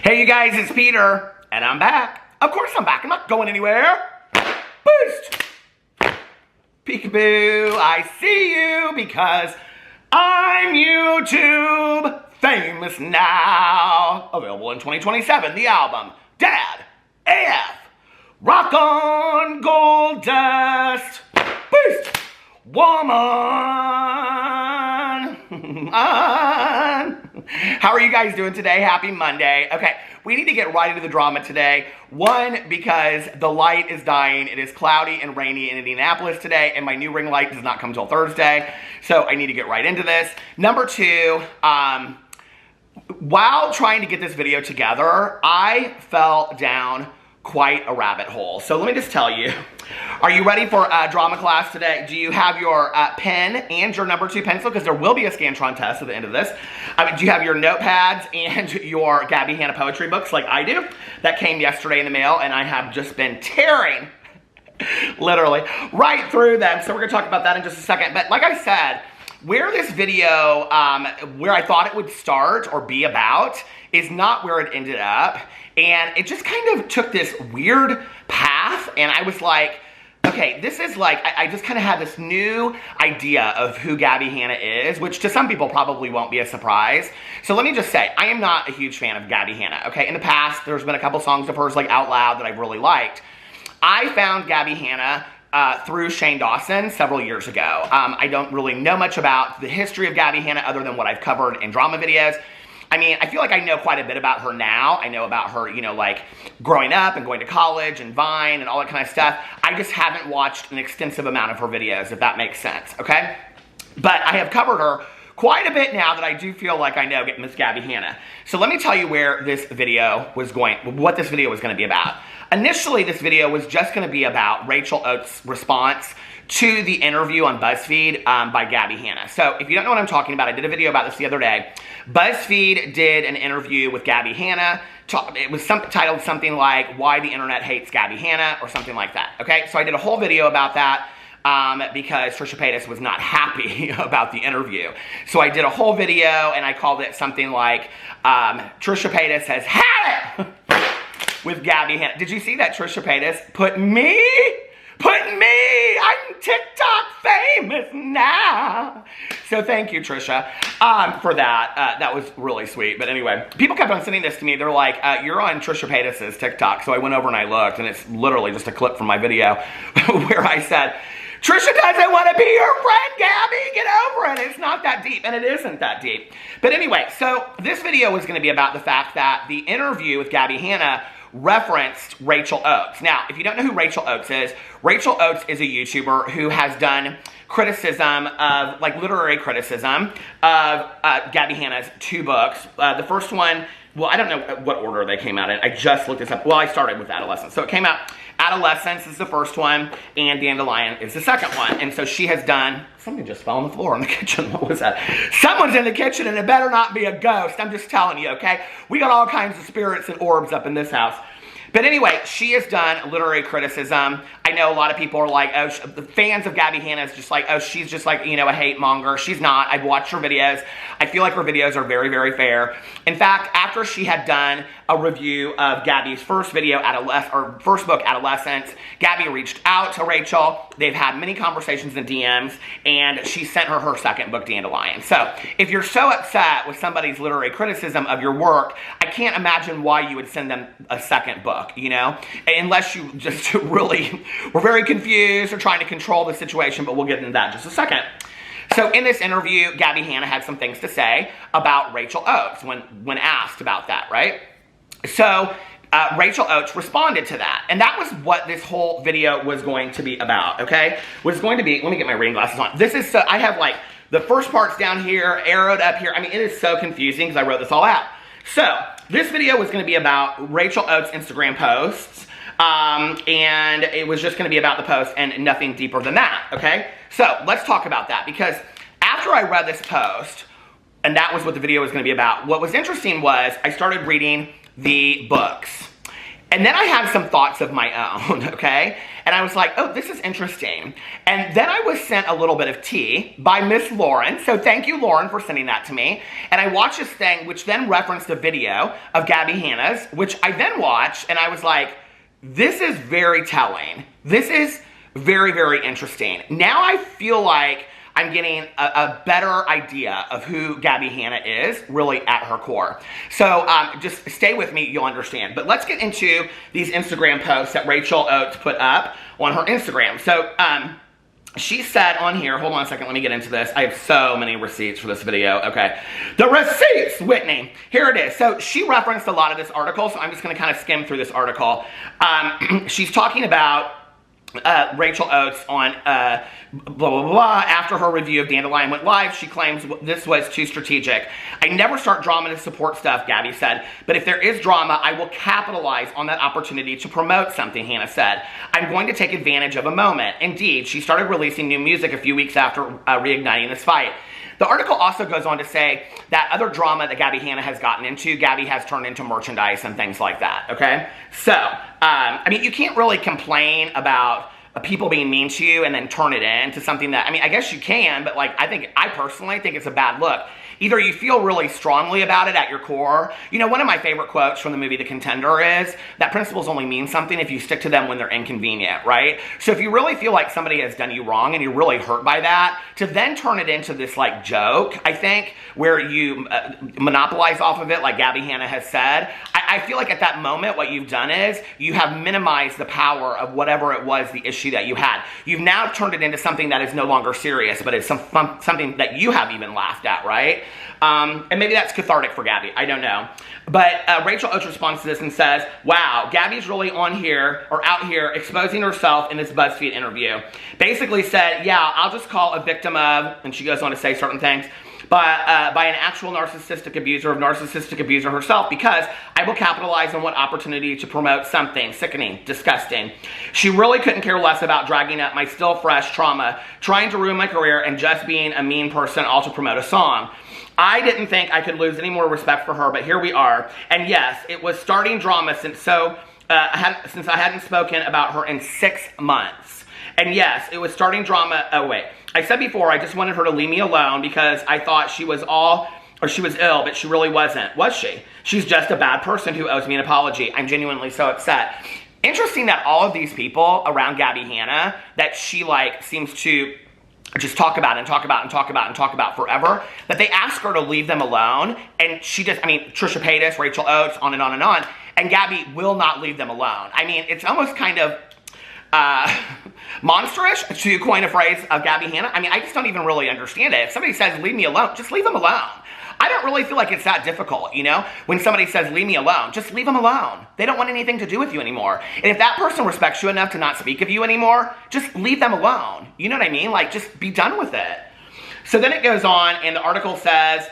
Hey you guys, it's Peter, and I'm back. Of course I'm back, I'm not going anywhere. Boost! Peekaboo, I see you because I'm YouTube famous now. Available in 2027, the album, Dad, AF, Rock on Gold Dust, Boost, Woman. How are you guys doing today? Happy Monday. Okay, we need to get right into the drama today. One, because the light is dying. It is cloudy and rainy in Indianapolis today, and my new ring light does not come till Thursday, so I need to get right into this. Number two, while trying to get this video together, I fell down quite a rabbit hole. So let me just tell you, are you ready for drama class today? Do you have your pen and your number 2 pencil? Because there will be a Scantron test at the end of this. Do you have your notepads and your Gabbie Hannah poetry books like I do? That came yesterday in the mail, and I have just been tearing, literally, right through them. So we're going to talk about that in just a second. But like I said, where this video, where I thought it would start or be about, is not where it ended up. And it just kind of took this weird path, and I was like, okay, this is like, I just kind of had this new idea of who Gabbie Hannah is, which to some people probably won't be a surprise. So let me just say, I am not a huge fan of Gabbie Hannah, okay? In the past, there's been a couple songs of hers like Out Loud that I've really liked. I found Gabbie Hannah through Shane Dawson several years ago. I don't really know much about the history of Gabbie Hannah other than what I've covered in drama videos. I mean, I feel like I know quite a bit about her now. I know about her, you know, like growing up and going to college and Vine and all that kind of stuff. I just haven't watched an extensive amount of her videos, if that makes sense, okay? But I have covered her quite a bit now that I do feel like I know Miss Gabbie Hannah. So let me tell you where this video was going, what this video was going to be about. Initially, this video was just going to be about Rachel Oates' response to the interview on Buzzfeed by Gabbie Hannah. So if you don't know what I'm talking about, I did a video about this the other day. Buzzfeed did an interview with Gabbie Hannah. It was titled something like, Why the Internet Hates Gabbie Hannah, or something like that, okay? So I did a whole video about that because Trisha Paytas was not happy about the interview. So I did a whole video, and I called it something like, Trisha Paytas has had it with Gabbie Hannah. Did you see that Trisha Paytas put me, I'm TikTok famous now. So thank you, Trisha, for that. That was really sweet. But anyway, people kept on sending this to me. They're like, you're on Trisha Paytas' TikTok. So I went over and I looked, and it's literally just a clip from my video where I said, Trisha doesn't want to be your friend, Gabbie. Get over it. It's not that deep, and it isn't that deep. But anyway, so this video was going to be about the fact that the interview with Gabbie Hannah referenced Rachel Oates. Now, if you don't know who Rachel Oates is a YouTuber who has done criticism of, like literary criticism of Gabbie Hannah's 2 books. The first one, well, I don't know what order they came out in. I just looked this up. Well, I started with Adolescence. So it came out, Adolescence is the first one, and Dandelion is the second one. And so she has done, something just fell on the floor in the kitchen. What was that? Someone's in the kitchen, and it better not be a ghost. I'm just telling you, okay? We got all kinds of spirits and orbs up in this house. But anyway, she has done literary criticism. I know a lot of people are like, oh, the fans of Gabbie Hannah is just like, oh, she's just like, you know, a hate monger. She's not. I've watched her videos. I feel like her videos are very, very fair. In fact, after she had done a review of Gabbie's first video, first book, Adolescence, Gabbie reached out to Rachel. They've had many conversations in DMs, and she sent her her second book, Dandelion. So if you're so upset with somebody's literary criticism of your work, I can't imagine why you would send them a second book, you know? Unless you just really were very confused or trying to control the situation, but we'll get into that in just a second. So in this interview, Gabbie Hannah had some things to say about Rachel Oates when asked about that, right? So Rachel Oates responded to that, and that was what this whole video was going to be about, okay? Was going to be, let me get my reading glasses on. This is, so, I have like, the first part's down here, arrowed up here. I mean, it is so confusing because I wrote this all out. So, this video was going to be about Rachel Oates' Instagram posts, and it was just going to be about the post and nothing deeper than that, okay? So, let's talk about that, because after I read this post, and that was what the video was going to be about, what was interesting was I started reading the books. And then I had some thoughts of my own, okay? And I was like, oh, this is interesting. And then I was sent a little bit of tea by Miss Lauren. So thank you, Lauren, for sending that to me. And I watched this thing, which then referenced a video of Gabbie Hanna'S, which I then watched, and I was like, this is very telling. This is very, very interesting. Now I feel like I'm getting a better idea of who Gabbie Hanna is, really at her core. So just stay with me, you'll understand. But let's get into these Instagram posts that Rachel Oates put up on her Instagram. So she said on here, hold on a second, let me get into this. I have so many receipts for this video. Okay, the receipts, Whitney. Here it is. So she referenced a lot of this article, so I'm just going to kind of skim through this article. She's talking about Rachel Oates on blah, blah, blah. After her review of Dandelion went live, she claims this was too strategic. I never start drama to support stuff, Gabbie said, but if there is drama, I will capitalize on that opportunity to promote something, Hannah said. I'm going to take advantage of a moment. Indeed, she started releasing new music a few weeks after reigniting this fight. The article also goes on to say that other drama that Gabbie Hanna has gotten into, Gabbie has turned into merchandise and things like that, okay? So, I mean, you can't really complain about people being mean to you and then turn it into something that, I mean, I guess you can, but like, I personally think it's a bad look. Either you feel really strongly about it at your core. You know, one of my favorite quotes from the movie The Contender is that principles only mean something if you stick to them when they're inconvenient, right? So if you really feel like somebody has done you wrong and you're really hurt by that, to then turn it into this like joke, I think, where you monopolize off of it like Gabbie Hanna has said, I feel like at that moment what you've done is you have minimized the power of whatever it was the issue that you had. You've now turned it into something that is no longer serious, but it's something that you have even laughed at, right? And maybe that's cathartic for Gabbie. I don't know. But Rachel Oates responds to this and says, wow, Gabbie's really on here, or out here, exposing herself in this Buzzfeed interview. Basically said, yeah, I'll just call a victim of, and she goes on to say certain things, by an actual narcissistic abuser herself, because I will capitalize on what opportunity to promote something sickening, disgusting. She really couldn't care less about dragging up my still fresh trauma, trying to ruin my career, and just being a mean person all to promote a song. I didn't think I could lose any more respect for her, but here we are. And yes, it was starting drama since I hadn't spoken about her in 6 months. And yes, it was starting drama. Oh wait, I said before I just wanted her to leave me alone because I thought she was ill, but she really wasn't, was she? She's just a bad person who owes me an apology. I'm genuinely so upset. Interesting that all of these people around Gabbie Hanna that she like seems to just talk about forever, that they ask her to leave them alone, and she just, I mean, Trisha Paytas, Rachel Oates, on and on and on, and Gabbie will not leave them alone. I mean, it's almost kind of monstrous, to coin a phrase of Gabbie Hanna. I mean, I just don't even really understand it. If somebody says, leave me alone, just leave them alone. I don't really feel like it's that difficult, you know? When somebody says, leave me alone, just leave them alone. They don't want anything to do with you anymore. And if that person respects you enough to not speak of you anymore, just leave them alone. You know what I mean? Like, just be done with it. So then it goes on, and the article says,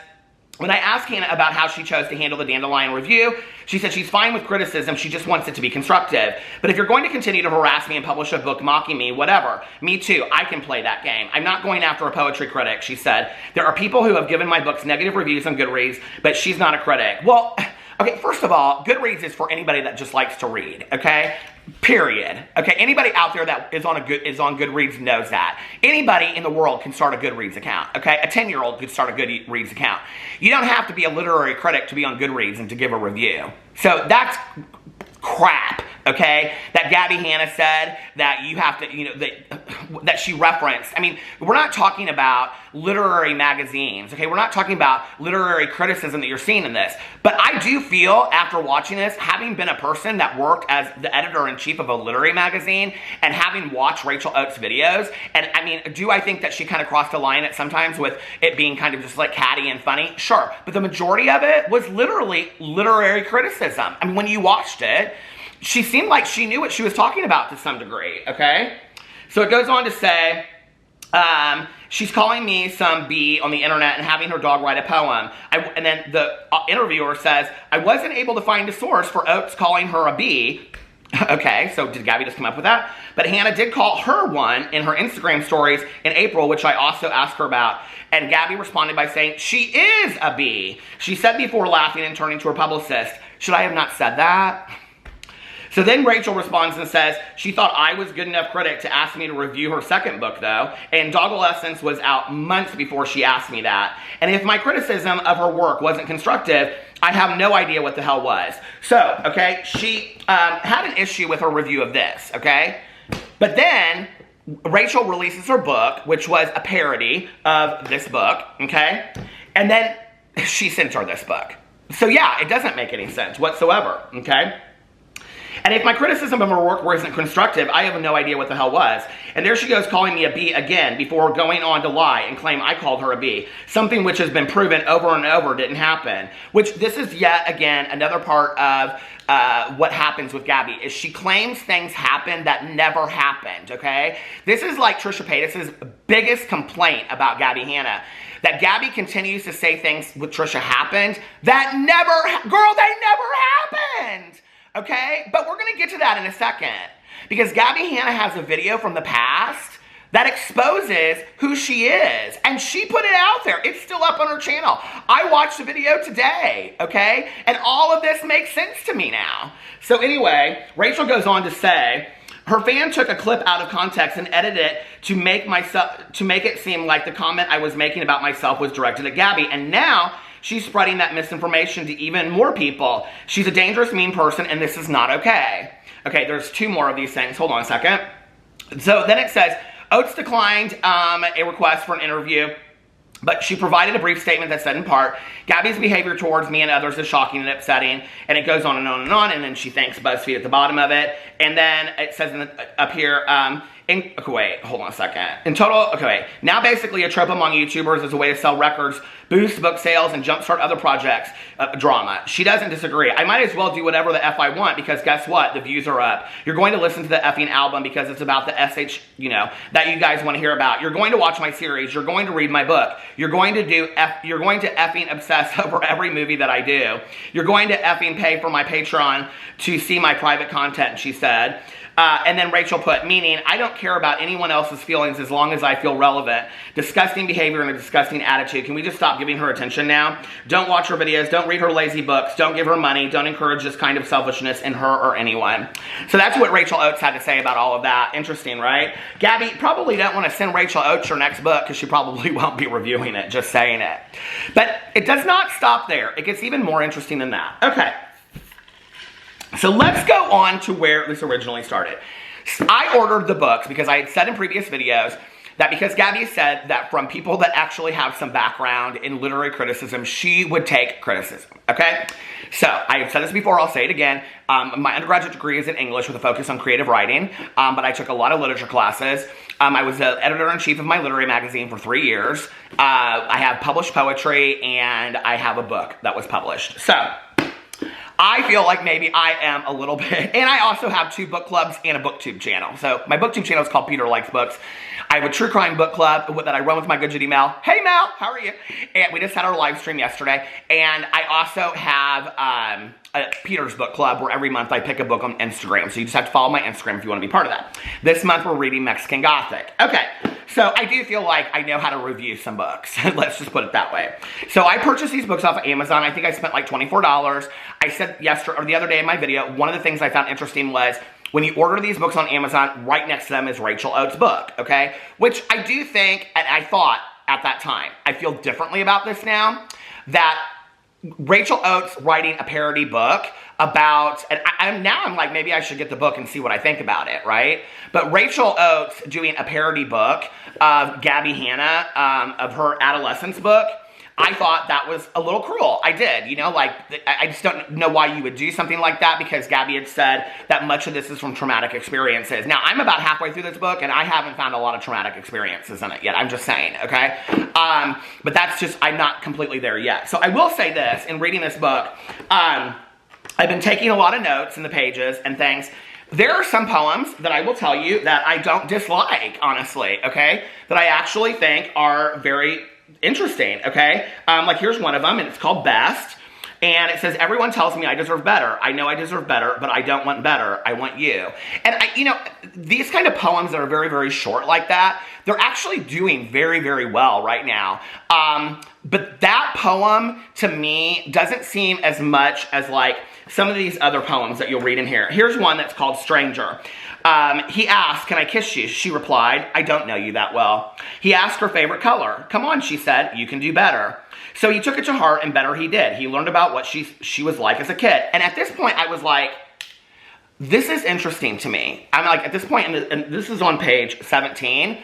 when I asked Hannah about how she chose to handle the Dandelion review, she said she's fine with criticism, she just wants it to be constructive. But if you're going to continue to harass me and publish a book mocking me, whatever. Me too, I can play that game. I'm not going after a poetry critic, she said. There are people who have given my books negative reviews on Goodreads, but she's not a critic. Well, okay, first of all, Goodreads is for anybody that just likes to read, okay? Period. Okay, anybody out there that is on Goodreads knows that. Anybody in the world can start a Goodreads account, okay? A 10-year-old could start a Goodreads account. You don't have to be a literary critic to be on Goodreads and to give a review. So that's crap, okay? That Gabbie Hanna said that you have to, you know, that she referenced. I mean, we're not talking about literary magazines, okay? We're not talking about literary criticism that you're seeing in this. But I do feel, after watching this, having been a person that worked as the editor-in-chief of a literary magazine and having watched Rachel Oates' videos, and I mean, do I think that she kind of crossed a line at sometimes with it being kind of just like catty and funny? Sure. But the majority of it was literally literary criticism. I mean, when you watched it, she seemed like she knew what she was talking about to some degree, okay? So it goes on to say, she's calling me some bee on the internet and having her dog write a poem. And then the interviewer says, I wasn't able to find a source for Oates calling her a bee. Okay, so did Gabbie just come up with that? But Hannah did call her one in her Instagram stories in April, which I also asked her about. And Gabbie responded by saying, she is a bee. She said before, laughing and turning to her publicist, should I have not said that? So then Rachel responds and says, she thought I was good enough critic to ask me to review her second book, though, and Dogolescence was out months before she asked me that. And if my criticism of her work wasn't constructive, I have no idea what the hell was. So, okay, she had an issue with her review of this, okay? But then Rachel releases her book, which was a parody of this book, okay? And then she sent her this book. So yeah, it doesn't make any sense whatsoever, okay? And if my criticism of her work wasn't constructive, I have no idea what the hell was. And there she goes calling me a B again before going on to lie and claim I called her a B. Something which has been proven over and over didn't happen. Which this is yet again another part of what happens with Gabbie is she claims things happen that never happened, okay? This is like Trisha Paytas' biggest complaint about Gabbie Hanna. That Gabbie continues to say things with Trisha happened that never, girl, they never happened. Okay? But we're going to get to that in a second. Because Gabbie Hanna has a video from the past that exposes who she is. And she put it out there. It's still up on her channel. I watched the video today. Okay? And all of this makes sense to me now. So anyway, Rachel goes on to say, her fan took a clip out of context and edited it to make it seem like the comment I was making about myself was directed at Gabbie. And now she's spreading that misinformation to even more people. She's a dangerous, mean person, and this is not okay. Okay, there's two more of these things. Hold on a second. So then it says, Oates declined a request for an interview, but she provided a brief statement that said in part, Gabbie's behavior towards me and others is shocking and upsetting, and it goes on and on and on, and then she thanks BuzzFeed at the bottom of it, and then it says up here, okay, wait, hold on a second. In total, okay, wait. Now basically a trope among YouTubers is a way to sell records, boost book sales, and jumpstart other projects, drama. She doesn't disagree. I might as well do whatever the F I want because guess what? The views are up. You're going to listen to the effing album because it's about the SH, you know, that you guys want to hear about. You're going to watch my series. You're going to read my book. You're going to effing obsess over every movie that I do. You're going to effing pay for my Patreon to see my private content, she said. And then Rachel put, meaning, I don't care about anyone else's feelings as long as I feel relevant. Disgusting behavior and a disgusting attitude. Can we just stop giving her attention now? Don't watch her videos. Don't read her lazy books. Don't give her money. Don't encourage this kind of selfishness in her or anyone. So that's what Rachel Oates had to say about all of that. Interesting, right? Gabbie probably don't want to send Rachel Oates her next book because she probably won't be reviewing it, just saying it. But it does not stop there. It gets even more interesting than that. Okay. So let's go on to where this originally started. I ordered the books because I had said in previous videos that because Gabbie said that from people that actually have some background in literary criticism, she would take criticism, okay? So, I have said this before, I'll say it again. My undergraduate degree is in English with a focus on creative writing, but I took a lot of literature classes. I was the editor-in-chief of my literary magazine for 3 years. I have published poetry, and I have a book that was published. So, I feel like maybe I am a little bit, and I also have 2 book clubs and a booktube channel. So my booktube channel is called Peter Likes Books. I have a true crime book club that I run with my good Judy Mel. Hey Mel, how are you? And we just had our live stream yesterday. And I also have Peter's book club where every month I pick a book on Instagram. So you just have to follow my Instagram if you want to be part of that. This month we're reading Mexican Gothic. Okay. So I do feel like I know how to review some books. Let's just put it that way. So I purchased these books off of Amazon. I think I spent like $24. I said yesterday or the other day in my video, one of the things I found interesting was when you order these books on Amazon, right next to them is Rachel Oates' book, okay? Which I do think, and I thought at that time, I feel differently about this now, that Rachel Oates writing a parody book about, and now I'm like, maybe I should get the book and see what I think about it, right? But Rachel Oates doing a parody book of Gabbie Hanna, of her adolescence book, I thought that was a little cruel. I did, you know, like, I just don't know why you would do something like that because Gabbie had said that much of this is from traumatic experiences. Now, I'm about halfway through this book, and I haven't found a lot of traumatic experiences in it yet. I'm just saying, okay? But that's just, I'm not completely there yet. So I will say this, in reading this book, I've been taking a lot of notes in the pages and things. There are some poems that I will tell you that I don't dislike, honestly, okay? That I actually think are very interesting, okay? Like here's one of them, and it's called Best. And it says, everyone tells me I deserve better. I know I deserve better, but I don't want better. I want you. And you know, these kind of poems that are very, very short like that, they're actually doing very, very well right now. But that poem, to me, doesn't seem as much as like some of these other poems that you'll read in here. Here's one that's called Stranger. He asked, can I kiss you? She replied, I don't know you that well. He asked her favorite color. Come on, she said, you can do better. So he took it to heart, and better he did. He learned about what she was like as a kid. And at this point, I was like, this is interesting to me. I'm like, at this point, and this is on page 17,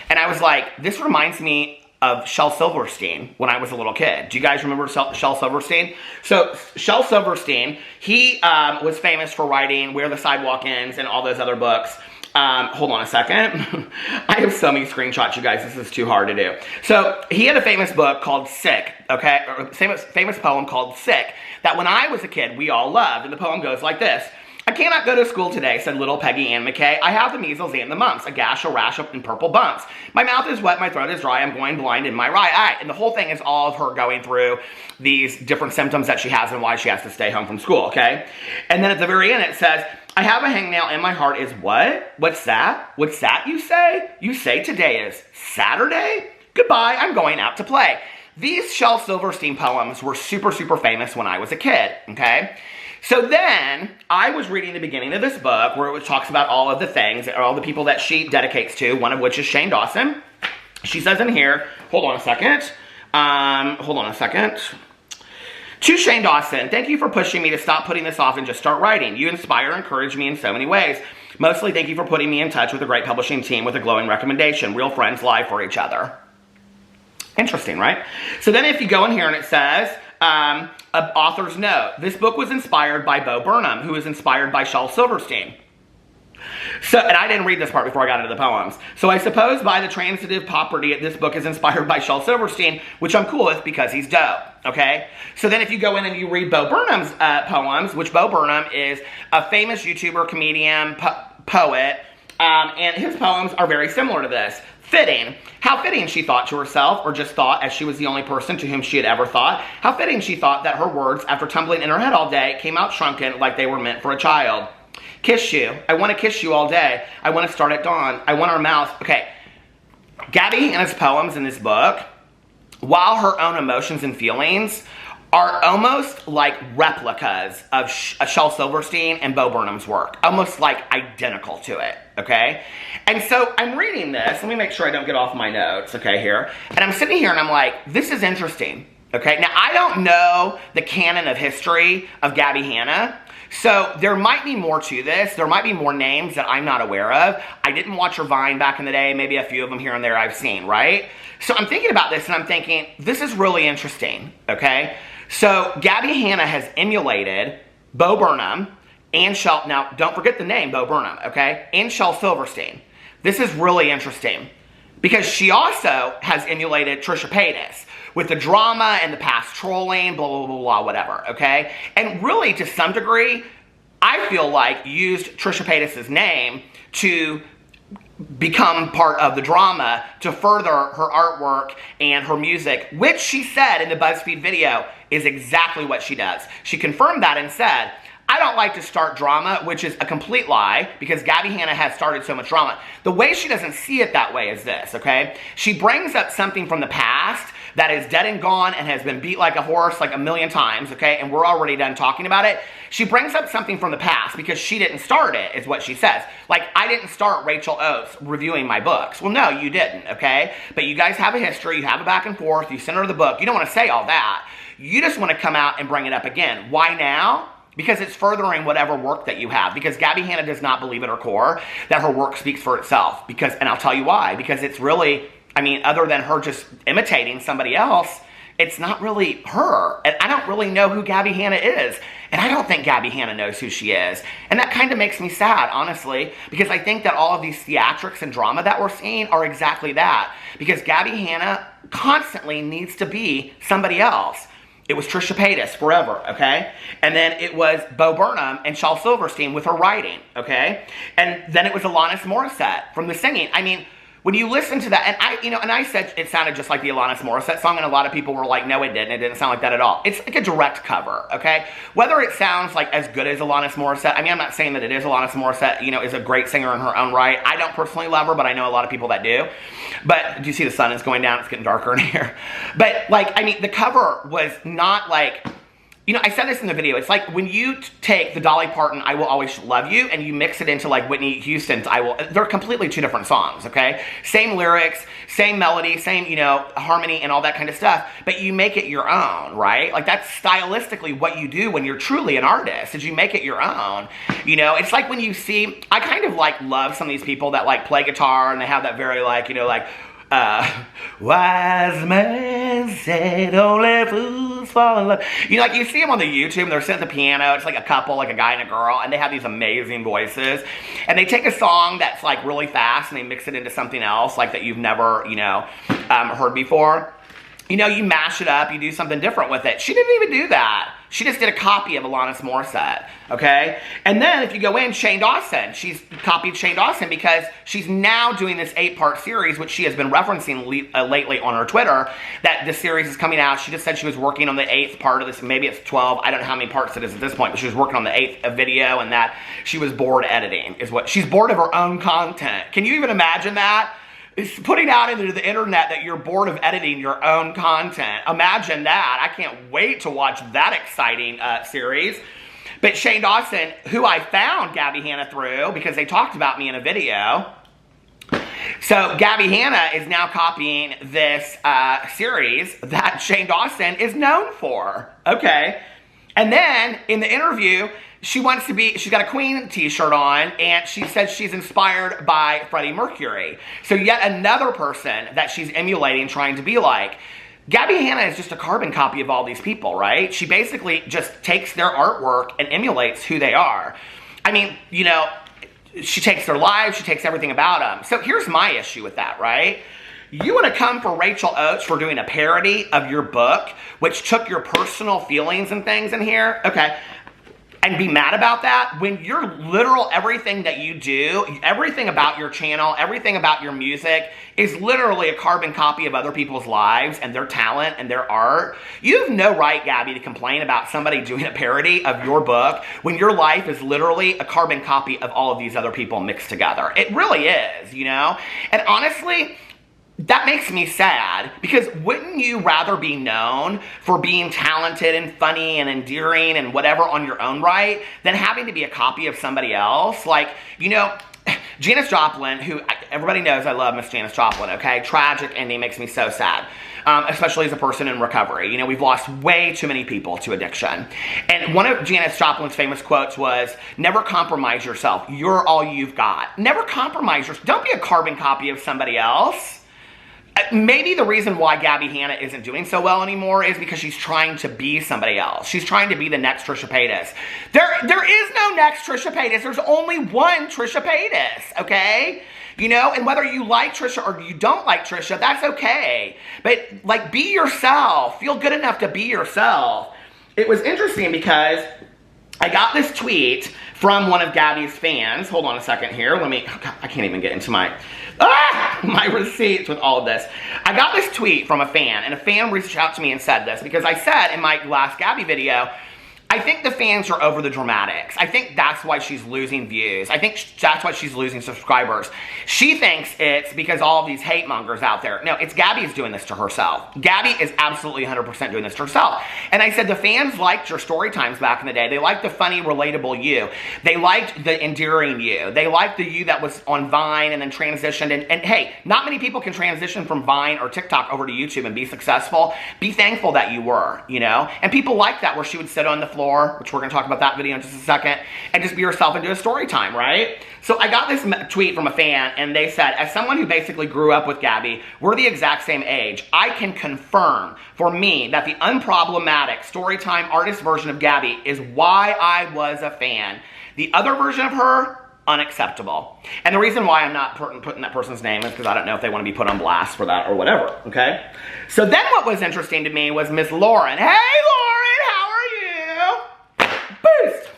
and I was like, this reminds me of Shel Silverstein when I was a little kid. Do you guys remember Shel Silverstein? So Shel Silverstein, he was famous for writing Where the Sidewalk Ends and all those other books. Hold on a second. I have so many screenshots, you guys. This is too hard to do. So he had a famous book called Sick, okay? Or famous poem called Sick that when I was a kid, we all loved. And the poem goes like this. I cannot go to school today, said little Peggy Ann McKay. I have the measles and the mumps, a gash, a rash, and purple bumps. My mouth is wet, my throat is dry, I'm going blind in my right eye. And the whole thing is all of her going through these different symptoms that she has and why she has to stay home from school, okay? And then at the very end it says, I have a hangnail in my heart is what? What's that? What's that you say? You say today is Saturday? Goodbye, I'm going out to play. These Shel Silverstein poems were super, super famous when I was a kid, okay? So then, I was reading the beginning of this book where it talks about all of the things, all the people that she dedicates to, one of which is Shane Dawson. She says in here, hold on a second. To Shane Dawson, thank you for pushing me to stop putting this off and just start writing. You inspire and encourage me in so many ways. Mostly, thank you for putting me in touch with a great publishing team with a glowing recommendation. Real friends lie for each other. Interesting, right? So then if you go in here and it says, an author's note. This book was inspired by Bo Burnham, who was inspired by Shel Silverstein. So, and I didn't read this part before I got into the poems. So I suppose by the transitive property, this book is inspired by Shel Silverstein, which I'm cool with because he's dope, okay? So then if you go in and you read Bo Burnham's poems, which Bo Burnham is a famous YouTuber, comedian, poet, and his poems are very similar to this. Fitting. How fitting, she thought to herself, or just thought as she was the only person to whom she had ever thought. How fitting, she thought, that her words, after tumbling in her head all day, came out shrunken like they were meant for a child. Kiss you. I want to kiss you all day. I want to start at dawn. I want our mouths. Okay. Gabbie Hanna'S poems in this book, while her own emotions and feelings are almost like replicas of Shel Silverstein and Bo Burnham's work. Almost like identical to it, okay? And so I'm reading this. Let me make sure I don't get off my notes, okay, here. And I'm sitting here and I'm like, this is interesting, okay? Now, I don't know the canon of history of Gabbie Hanna, so there might be more to this. There might be more names that I'm not aware of. I didn't watch her Vine back in the day. Maybe a few of them here and there I've seen, right? So I'm thinking about this and I'm thinking, this is really interesting, okay? So Gabbie Hanna has emulated Bo Burnham and Shel, now don't forget the name Bo Burnham, okay? And Shel Silverstein. This is really interesting because she also has emulated Trisha Paytas with the drama and the past trolling, blah, blah, blah, blah, whatever, okay? And really, to some degree, I feel like used Trisha Paytas' name to become part of the drama to further her artwork and her music, which she said in the Buzzfeed video is exactly what she does. She confirmed that and said, I don't like to start drama, which is a complete lie because Gabbie Hanna has started so much drama. The way she doesn't see it that way is this, okay? She brings up something from the past that is dead and gone and has been beat like a horse like a million times, okay? And we're already done talking about it. She brings up something from the past because she didn't start it, is what she says. Like, I didn't start Rachel Oates reviewing my books. Well, no, you didn't, okay? But you guys have a history, you have a back and forth, you send her the book. You don't want to say all that. You just want to come out and bring it up again. Why now? Because it's furthering whatever work that you have. Because Gabbie Hanna does not believe at her core that her work speaks for itself. Because, and I'll tell you why. Because it's really, I mean, other than her just imitating somebody else, it's not really her. And I don't really know who Gabbie Hanna is. And I don't think Gabbie Hanna knows who she is. And that kind of makes me sad, honestly. Because I think that all of these theatrics and drama that we're seeing are exactly that. Because Gabbie Hanna constantly needs to be somebody else. It was Trisha Paytas forever, okay? And then it was Bo Burnham and Shel Silverstein with her writing, okay? And then it was Alanis Morissette from the singing. I mean, when you listen to that, and I said it sounded just like the Alanis Morissette song, and a lot of people were like, no, it didn't. It didn't sound like that at all. It's like a direct cover, okay? Whether it sounds like as good as Alanis Morissette, I mean, I'm not saying that it is. Alanis Morissette, is a great singer in her own right. I don't personally love her, but I know a lot of people that do. But do you see the sun is going down? It's getting darker in here. But the cover was not like, I said this in the video. It's like when you take the Dolly Parton "I Will Always Love You" and you mix it into like Whitney Houston's they're completely two different songs, okay? Same lyrics, same melody, same, harmony and all that kind of stuff, but you make it your own, right? Like that's stylistically what you do when you're truly an artist, is you make it your own. It's like when you see, I kind of like love some of these people that like play guitar and they have that very wise man said only fools fall in love. You see them on the YouTube and they're sitting at the piano. It's like a couple, like a guy and a girl, and they have these amazing voices. And they take a song that's like really fast and they mix it into something else like that you've never, heard before. You mash it up, you do something different with it. She didn't even do that. She just did a copy of Alanis Morissette, okay? And then if you go in, Shane Dawson. She's copied Shane Dawson because she's now doing this 8-part series, which she has been referencing lately on her Twitter, that this series is coming out. She just said she was working on the 8th part of this. Maybe it's 12. I don't know how many parts it is at this point, but she was working on the 8th video, and that she was bored editing. She's bored of her own content. Can you even imagine that? It's putting out into the internet that you're bored of editing your own content. Imagine that. I can't wait to watch that exciting series. But Shane Dawson, who I found Gabbie Hanna through, because they talked about me in a video. So Gabbie Hanna is now copying this series that Shane Dawson is known for. Okay. And then in the interview, she's got a Queen t-shirt on, and she says she's inspired by Freddie Mercury. So yet another person that she's emulating, trying to be like. Gabbie Hanna is just a carbon copy of all these people, right? She basically just takes their artwork and emulates who they are. I mean, she takes their lives, she takes everything about them. So here's my issue with that, right? You want to come for Rachel Oates for doing a parody of your book, which took your personal feelings and things in here? Okay. And be mad about that when your literal everything that you do, everything about your channel, everything about your music is literally a carbon copy of other people's lives and their talent and their art. You have no right, Gabbie, to complain about somebody doing a parody of your book when your life is literally a carbon copy of all of these other people mixed together. It really is, And honestly, that makes me sad, because wouldn't you rather be known for being talented and funny and endearing and whatever on your own right than having to be a copy of somebody else? Like, Janis Joplin, who everybody knows I love Miss Janis Joplin, okay? Tragic ending, makes me so sad, especially as a person in recovery. We've lost way too many people to addiction. And one of Janis Joplin's famous quotes was, never compromise yourself. You're all you've got. Never compromise yourself. Don't be a carbon copy of somebody else. Maybe the reason why Gabbie Hanna isn't doing so well anymore is because she's trying to be somebody else. She's trying to be the next Trisha Paytas. There is no next Trisha Paytas. There's only one Trisha Paytas, okay? And whether you like Trisha or you don't like Trisha, that's okay. But, be yourself. Feel good enough to be yourself. It was interesting because I got this tweet from one of Gabbie's fans. Hold on a second here. I can't even get into my receipts with all of this. I got this tweet from a fan, and a fan reached out to me and said this, because I said in my last Gabbie video, I think the fans are over the dramatics. I think that's why she's losing views. I think that's why she's losing subscribers. She thinks it's because all of these hate mongers out there. No, it's Gabbie's doing this to herself. Gabbie is absolutely 100% doing this to herself. And I said the fans liked your story times back in the day. They liked the funny, relatable you. They liked the endearing you. They liked the you that was on Vine and then transitioned. And hey, not many people can transition from Vine or TikTok over to YouTube and be successful. Be thankful that you were, And people liked that, where she would sit on the floor, which we're going to talk about that video in just a second, and just be yourself and do a story time, right? So I got this tweet from a fan, and they said, as someone who basically grew up with Gabbie, we're the exact same age, I can confirm for me that the unproblematic storytime artist version of Gabbie is why I was a fan. The other version of her, unacceptable. And the reason why I'm not putting that person's name is because I don't know if they want to be put on blast for that or whatever, okay? So then what was interesting to me was Miss Lauren. Hey, Lauren, how are you? Boost!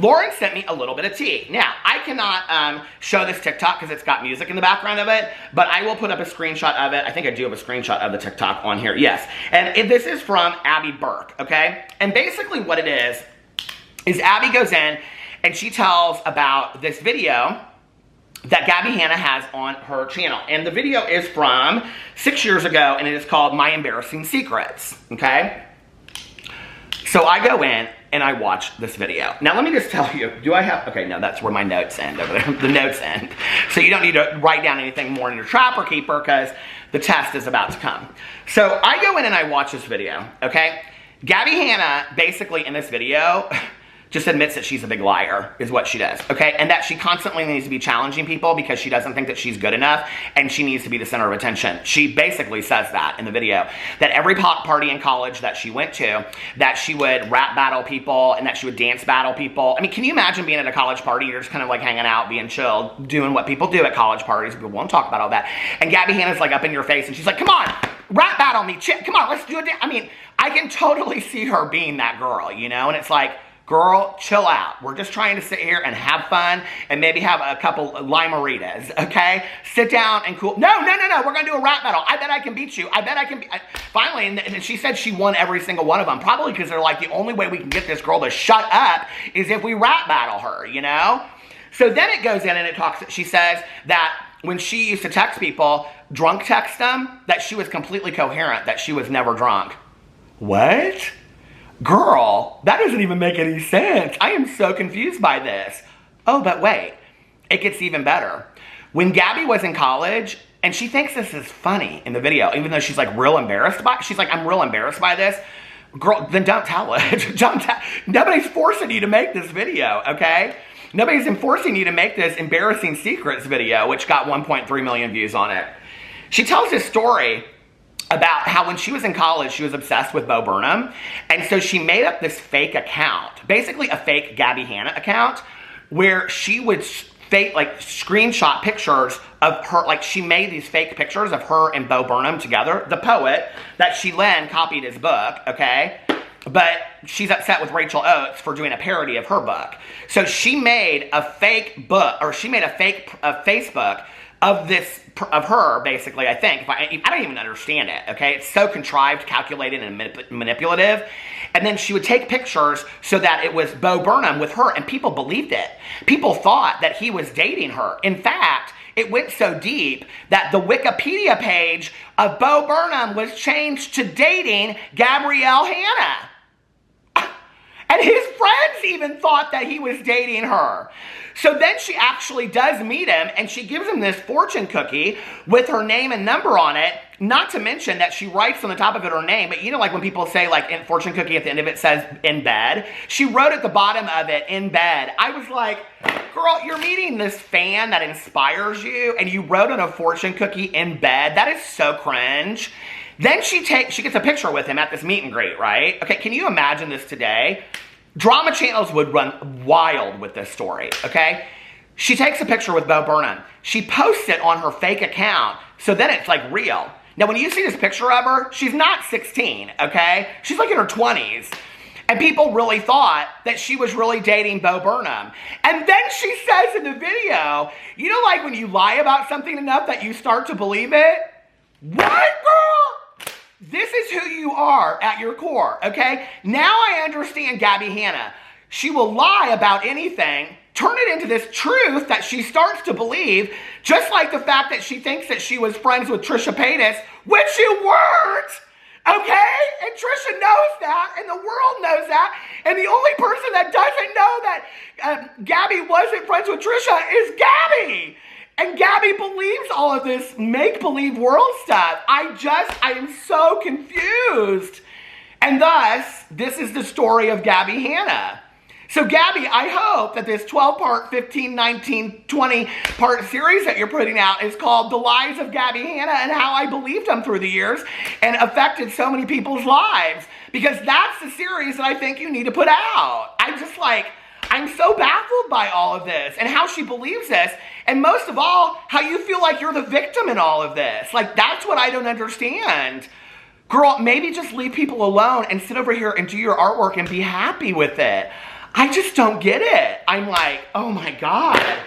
Lauren sent me a little bit of tea. Now, I cannot show this TikTok because it's got music in the background of it, but I will put up a screenshot of it. I think I do have a screenshot of the TikTok on here. Yes. And this is from Abby Burke, okay? And basically what it is Abby goes in and she tells about this video that Gabbie Hanna has on her channel. And the video is from 6 years ago, and it is called My Embarrassing Secrets, okay? So I go in and I watch this video. Now let me just tell you, okay, no, that's where my notes end over there. The notes end. So you don't need to write down anything more in your Trapper Keeper because the test is about to come. So I go in and I watch this video, okay? Gabbie Hanna, basically in this video, just admits that she's a big liar, is what she does, okay? And that she constantly needs to be challenging people because she doesn't think that she's good enough and she needs to be the center of attention. She basically says that in the video, that every pop party in college that she went to, that she would rap battle people and that she would dance battle people. I mean, can you imagine being at a college party? You're just kind of like hanging out, being chill, doing what people do at college parties. People won't talk about all that. And Gabbie Hanna's like up in your face and she's like, come on, rap battle me, come on, let's do it. I mean, I can totally see her being that girl, you know? And it's like, girl, chill out. We're just trying to sit here and have fun and maybe have a couple limeritas, okay? Sit down and cool. No. We're going to do a rap battle. I bet I can beat you. I bet I can Finally, and she said she won every single one of them. Probably because they're like, the only way we can get this girl to shut up is if we rap battle her, you know? So then it goes in and it talks, she says that when she used to text people, drunk text them, that she was completely coherent, that she was never drunk. What? Girl, that doesn't even make any sense. I am so confused by this. Oh, but wait, it gets even better. When Gabbie was in college, and she thinks this is funny in the video, even though she's like real embarrassed by it. She's like, I'm real embarrassed by this. Girl, then don't tell it. Nobody's forcing you to make this video, okay? Nobody's enforcing you to make this embarrassing secrets video, which got 1.3 million views on it. She tells this story about how when she was in college, she was obsessed with Bo Burnham. And so she made up this fake account, basically a fake Gabbie Hanna account, where she would screenshot pictures of her, like she made these fake pictures of her and Bo Burnham together, the poet, that she then copied his book, okay? But she's upset with Rachel Oates for doing a parody of her book. So she made a fake book, or she made a fake Facebook of her, basically, I think. I don't even understand it, okay? It's so contrived, calculated, and manipulative. And then she would take pictures so that it was Bo Burnham with her, and people believed it. People thought that he was dating her. In fact, it went so deep that the Wikipedia page of Bo Burnham was changed to dating Gabrielle Hanna. And his friends even thought that he was dating her. So then she actually does meet him, and she gives him this fortune cookie with her name and number on it, not to mention that she writes on the top of it her name, but you know, like when people say, like, in fortune cookie at the end of it says, in bed, she wrote at the bottom of it, in bed. I was like, girl, you're meeting this fan that inspires you, and you wrote on a fortune cookie, in bed? That is so cringe. Then she gets a picture with him at this meet and greet, right? Okay, can you imagine this today? Drama channels would run wild with this story, okay? She takes a picture with Bo Burnham. She posts it on her fake account, so then it's like real. Now, when you see this picture of her, she's not 16, okay? She's like in her 20s. And people really thought that she was really dating Bo Burnham. And then she says in the video, you know, like when you lie about something enough that you start to believe it? What, girl? This is who you are at your core, okay? Now I understand Gabbie Hanna. She will lie about anything, turn it into this truth that she starts to believe, just like the fact that she thinks that she was friends with Trisha Paytas, which you weren't, okay? And Trisha knows that, and the world knows that, and the only person that doesn't know that Gabbie wasn't friends with Trisha is Gabbie. And Gabbie believes all of this make-believe world stuff. I am so confused. And thus, this is the story of Gabbie Hanna. So Gabbie, I hope that this 12-part, 15, 19, 20-part series that you're putting out is called The Lies of Gabbie Hanna and How I Believed Them Through the Years and Affected So Many People's Lives. Because that's the series that I think you need to put out. I'm so baffled by all of this and how she believes this. And most of all, how you feel like you're the victim in all of this. Like, that's what I don't understand. Girl, maybe just leave people alone and sit over here and do your artwork and be happy with it. I just don't get it. I'm like, oh my God.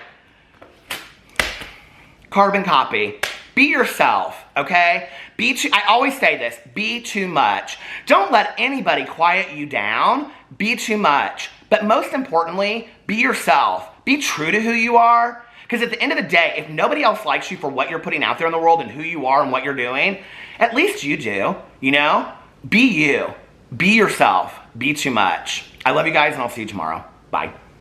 Carbon copy. Be yourself, okay? I always say this, be too much. Don't let anybody quiet you down. Be too much. But most importantly, be yourself. Be true to who you are. Because at the end of the day, if nobody else likes you for what you're putting out there in the world and who you are and what you're doing, at least you do, you know? Be you. Be yourself. Be too much. I love you guys, and I'll see you tomorrow. Bye.